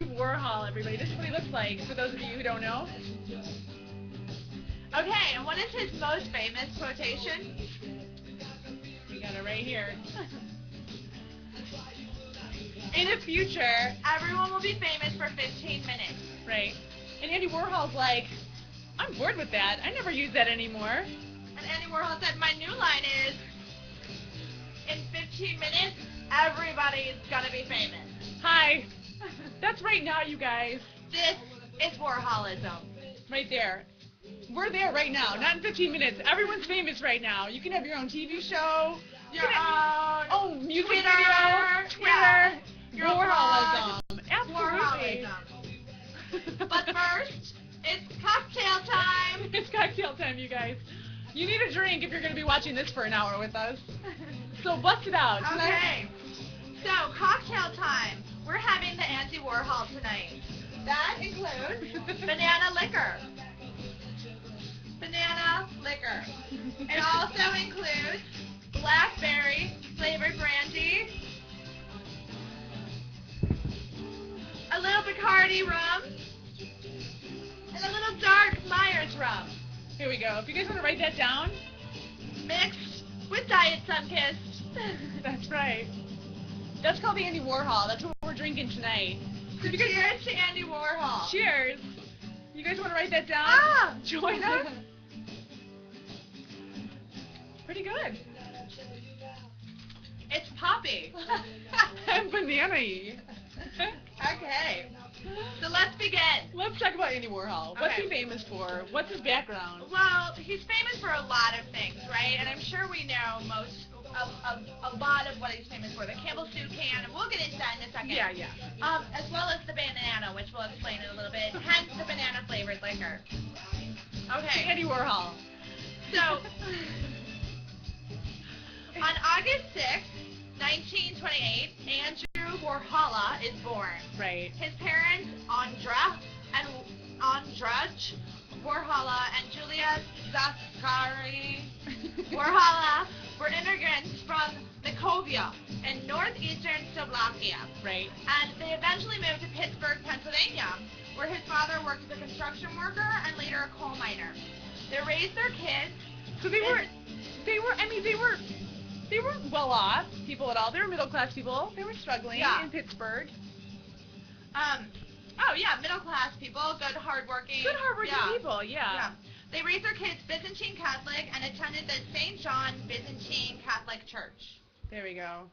Warhol, everybody. This is what he looks like, for those of you who don't know. Okay, and what is his most famous quotation? We got it right here. In the future, everyone will be famous for 15 minutes. Right. And Andy Warhol's like, I'm bored with that. I never use that anymore. And Andy Warhol said, my new line is, in 15 minutes, everybody's gonna be famous. Hi. That's right now, you guys. This is Warholism. Right there. We're there right now, not in 15 minutes. Everyone's famous right now. You can have your own TV show. Your own music Twitter. video. Twitter. Yeah. Your Warholism. Absolutely. Warholism. But first, it's cocktail time. It's cocktail time, you guys. You need a drink if you're going to be watching this for an hour with us. So bust it out. Okay. So, cocktail time. We're having the Andy Warhol tonight. That includes banana liquor. Banana liquor. It also includes blackberry flavored brandy, a little Bacardi rum, and a little dark Myers rum. Here we go. If you guys want to write that down. Mixed with Diet Sunkist. That's right. That's called the Andy Warhol. That's what we're drinking tonight. So cheers to Andy Warhol. Cheers. You guys want to write that down? Ah, join us. Pretty good. It's poppy. And banana-y. Okay. So let's begin. Let's talk about Andy Warhol. What's he famous for? What's his background? Well, he's famous for a lot of things, right? And I'm sure we know a lot of what he's famous for. The Campbell Soup can, and we'll get into that in a second. Yeah. As well as the banana, which we'll explain in a little bit. Hence the banana flavored liquor. Okay. Andy Warhol. So, on August 6th, 1928, Andrew Warhola is born. Right. His parents, Andra Warhola and Julia Zaskari Warhola, were immigrants from Nikovia in northeastern Slovakia. Right. And they eventually moved to Pittsburgh, Pennsylvania, where his father worked as a construction worker and later a coal miner. They raised their kids. So they weren't well off people at all. They were middle class people. They were struggling in Pittsburgh. Middle class people, good hardworking people, yeah. They raised their kids Byzantine Catholic and attended the St. John Byzantine Catholic Church. There we go.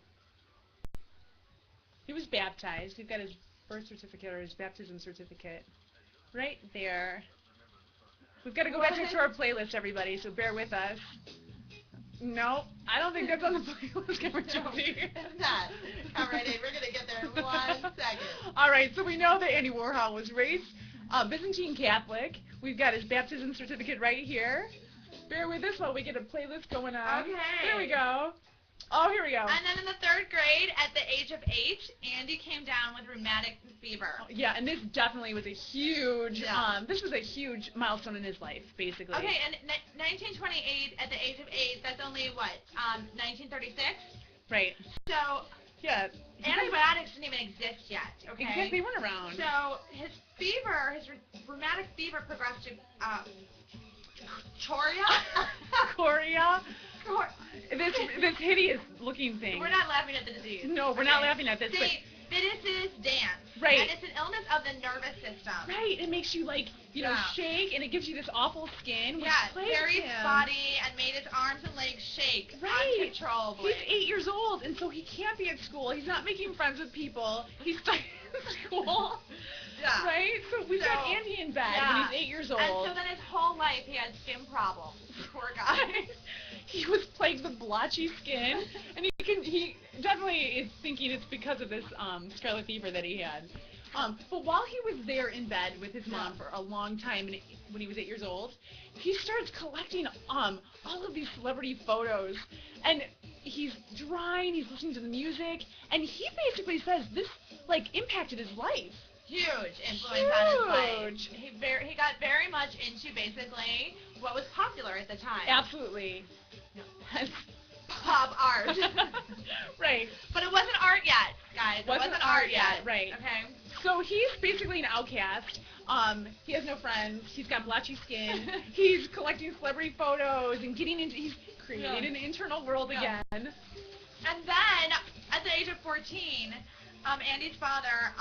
He was baptized. He's got his birth certificate or his baptism certificate right there. We've got to go back to our playlist, everybody, so bear with us. No, I don't think that's on the playlist, Cameron Joby. It's not. Come right in. We're going to get there in 1 second. All right, so we know that Andy Warhol was raised Byzantine Catholic. We've got his baptism certificate right here. Bear with us while we get a playlist going on. Okay. There we go. Oh, here we go. And then in the 3rd grade, at the age of 8, Andy came down with rheumatic fever. Yeah, and this definitely was a huge, this was a huge milestone in his life, basically. Okay, and 1928, at the age of 8, that's only, 1936? Right. So, yeah. Antibiotics didn't even exist yet, okay? Exactly, they weren't around. So, his rheumatic fever progressed to, chorea? This hideous looking thing. We're not laughing at the disease. No, we're not laughing at this. Fitz's dance. Right. And it's an illness of the nervous system. Right. It makes you shake, and it gives you this awful skin. Very spotty and made his arms and legs shake uncontrollably. He's 8 years old, and so he can't be at school. He's not making friends with people. He's stuck in school. Yeah. Right? So we've got Andy in bed when he's 8 years old. And so then his whole life he had skin problems. Poor guy. He was plagued with blotchy skin, and he definitely is thinking it's because of this scarlet fever that he had. But while he was there in bed with his mom for a long time, when he was 8 years old, he starts collecting all of these celebrity photos, and he's drawing, he's listening to the music, and he basically says this impacted his life. Huge influence on his life. He got very much into basically what was popular at the time. Absolutely. pop art. Right. But it wasn't art yet, guys. It wasn't art yet. Right. Okay. So he's basically an outcast. He has no friends. He's got blotchy skin. He's collecting celebrity photos and getting into. He's created an internal world again. And then, at the age of 14, Andy's father,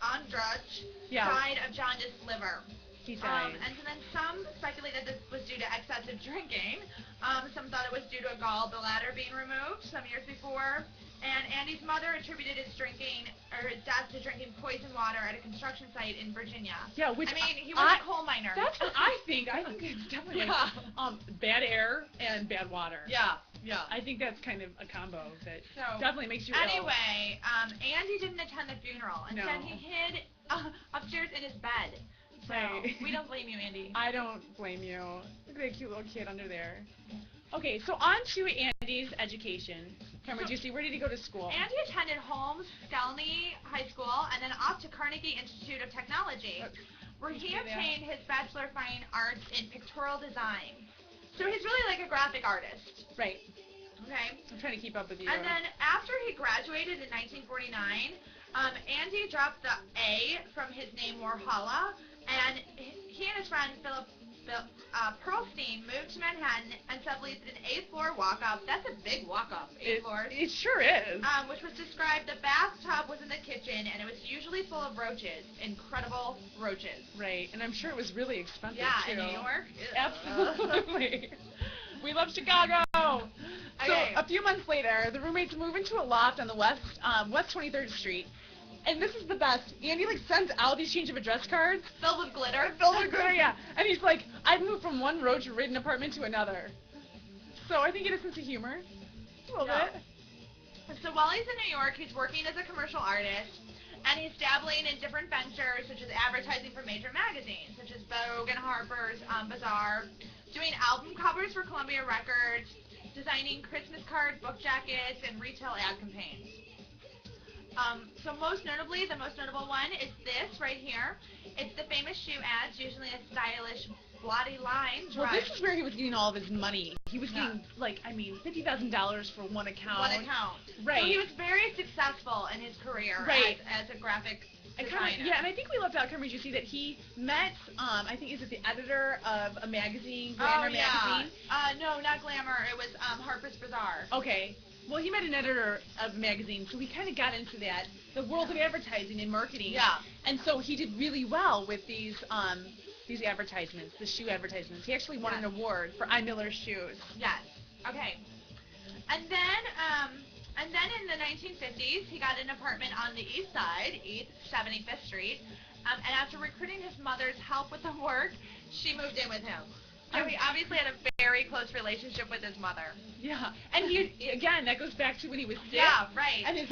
Andrzej, died of jaundiced liver. He died. And so then some speculated this was due to excessive drinking. Some thought it was due to a gallbladder being removed some years before. And Andy's mother attributed his death to drinking poison water at a construction site in Virginia. Yeah, which I mean, he was a coal miner. That's what I think. I think it's definitely bad air and bad water. Yeah. I think that's kind of a combo that definitely makes you ill. Anyway, Andy didn't attend the funeral. Instead, he hid upstairs in his bed. So we don't blame you, Andy. I don't blame you. Look at that cute little kid under there. Okay, so on to Andy's education. Cameron, where did he go to school? Andy attended Holmes Skelny High School and then off to Carnegie Institute of Technology, where he obtained his Bachelor of Fine Arts in Pictorial Design. So he's really like a graphic artist. Right. Okay. I'm trying to keep up with you. And then after he graduated in 1949, Andy dropped the A from his name Warhol, and he and his friend Philip Pearlstein moved to Manhattan and subleased an 8th floor walk-up. That's a big walk-up, 8 floors. It sure is. Which was described, the bathtub was in the kitchen, and it was usually full of roaches, incredible roaches. Right, and I'm sure it was really expensive, too. In New York? Absolutely. We love Chicago. So a few months later, the roommates move into a loft on the West 23rd Street. And this is the best. Andy sends out these change of address cards. Filled with glitter. Yeah. And he's like, I've moved from one roach-ridden apartment to another. So I think he has a sense of humor. A little bit. So while he's in New York, he's working as a commercial artist, and he's dabbling in different ventures, such as advertising for major magazines, such as Vogue and Harper's Bazaar, doing album covers for Columbia Records, designing Christmas cards, book jackets, and retail ad campaigns. So the most notable one is this right here. It's the famous shoe ads, usually a stylish, blotty line. Well, this is where he was getting all of his money. He was getting, $50,000 for one account. Right. So he was very successful in his career as a graphic designer. And I think we left out, Cameron, you see that he met, I think, is it the editor of a magazine, Glamour magazine? No, not Glamour. It was Harper's Bazaar. Okay. Well, he met an editor of a magazine, so he kind of got into the world of advertising and marketing. Yeah. And so he did really well with these advertisements, the shoe advertisements. He actually won an award for I. Miller's shoes. Yes. Okay. And then in the 1950s, he got an apartment on the East Side, East 75th Street. And after recruiting his mother's help with the work, she moved in with him. So he obviously had a very close relationship with his mother. Yeah. And that goes back to when he was sick. Yeah, right. And his